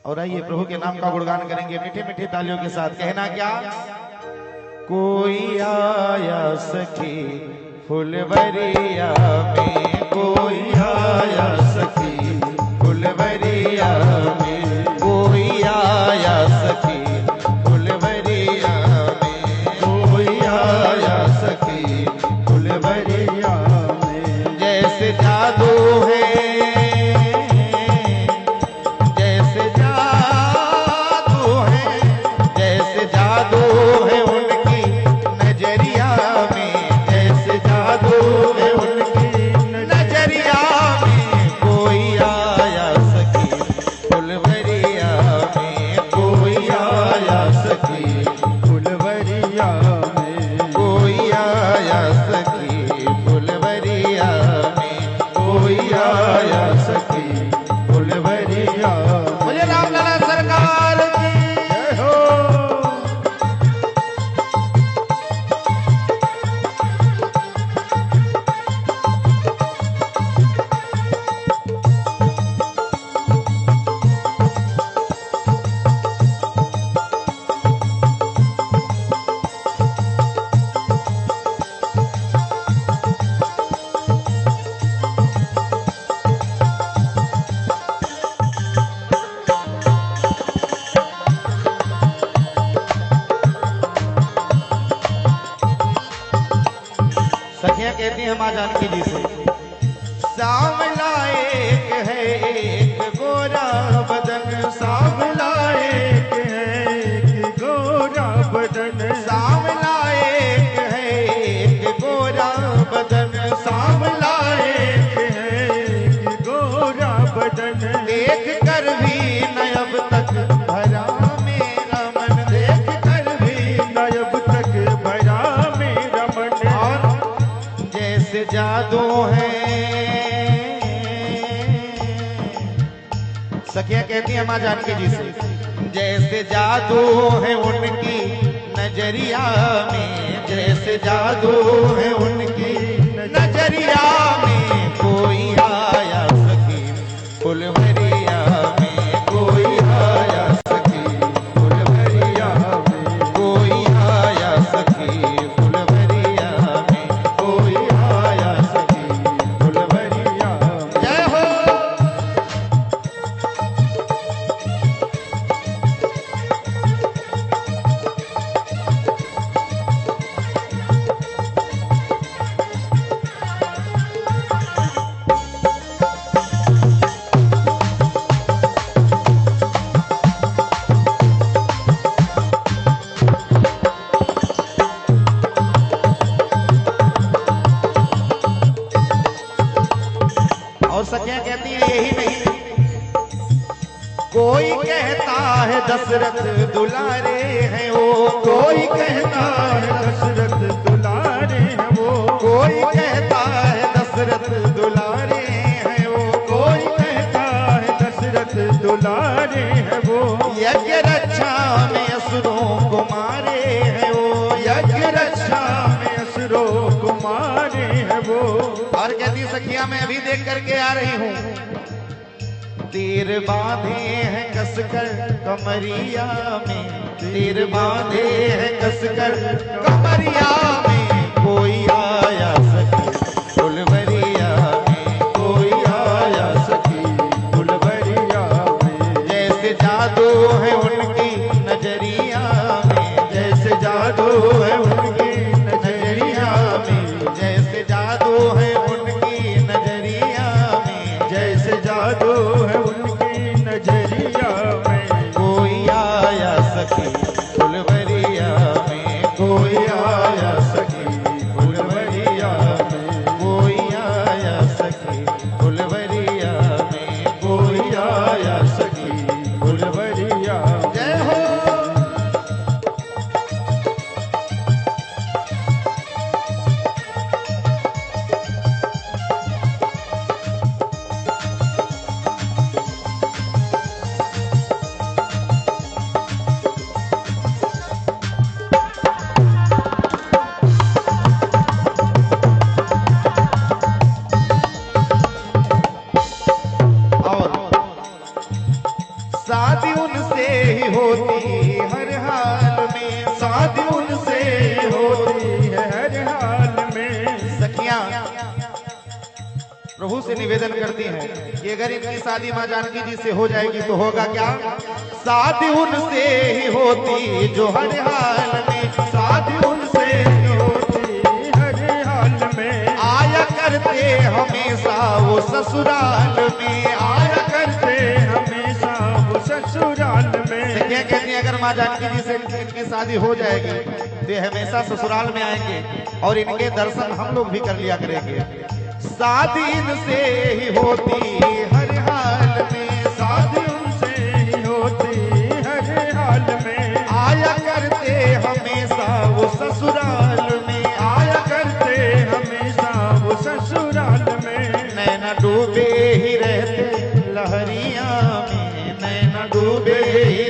और आइए प्रभु के नाम का गुणगान करेंगे मीठे मीठे तालियों के साथ। कहना क्या, कोई आया सखी फुलवरिया में, कोई आया सखी फुलवरिया में, कोई आया सखी फुलवरिया में, कोई आया सखी फुलवरिया में। जैसे जादू है, जैसे जादू है, जैसे जादू है उनकी नजरिया में, जैसे जादू है उनकी नजरिया में। कोई आया सखी फुलवरिया में, कोई आया सखी फुलवरिया में, कोई आया सखी फुलवरिया में, कोई आया सखी फुलवरिया। मुझे राम लाला सरकार की जय हो। सखियां कहती हैं माँ जानकी जी से, सांवला एक है एक गोरा बदन, सांवला एक है एक गोरा बदन, सांवला एक है एक गोरा बदन, सांवला एक है एक गोरा बदन। देख कर भी न अब तक भरा मेरा मन, देख कर भी न अब तक भरा मेरा मन। और जैसे जादू है, सखियां कहती हैं माँ जानकी जी से, जैसे जादू है उनकी नजरिया में, जैसे जादू है उनकी नजरिया में। कोई आया सखी फुलवरिया में, कोई आया सखी फुलवरिया में, कोई आया सखी फुलवरिया में, कोई आया सखी फुलवरिया। जय हो। और सखियां कहती हैं यही नहीं, कोई कहता है दशरथ दुलारे हैं वो, कोई कहता है दशरथ दुलारे हैं वो, कोई कहता है दशरथ दुलारे हैं वो, कोई कहता है दशरथ दुलारे हैं वो। यज्ञ रक्षा में असुरों को मारे हैं वो, यज्ञ रक्षा में असुरों को मारे हैं वो। और कहती सखिया मैं अभी देख करके आ रही हूँ, तीर बांधे हैं कसकर कमरिया में, तीर बांधे हैं कसकर कमरिया में। कोई आया सखी फुलवरिया में, कोई आया सखी फुलवरिया में। जैसे जादू है उनकी नजरिया में, जैसे जादू है उनकी नजरिया में, जैसे जादू है उनकी नजरिया में, जैसे जादू है उनकी नजरिया में। कोई आया सखी फुलवरिया में, कोई आया सखी फुलवरिया में, कोई आया सखी फुलवरिया में, कोई आया सखी फुलवरिया। जय हो। शादी उनसे ही होती हर हाल में, शादी उनसे ही होती है हर हाल में। सखियां प्रभु से निवेदन करती हैं कि अगर इनकी शादी मां जानकी जी से हो जाएगी तो होगा क्या? शादी उनसे ही होती जो हर हाल में, शादी उनसे ही होती हर हाल में। आया करते हमेशा वो ससुराल में, आया करते हमेशा वो ससुराल में। क्या कहती है, अगर मां जानकी जी से इनकी शादी हो जाएगी तो ये हमेशा ससुराल में आएंगे और इनके दर्शन हम लोग भी कर लिया करेंगे। शादी इनसे ही होती हर हाल में, शादी उनसे ही होती हर हाल में। आया करते हमेशा वो ससुराल में, आया करते हमेशा वो ससुराल में। नैना डूबे ही रहते लहरिया में, नैना डूबे ही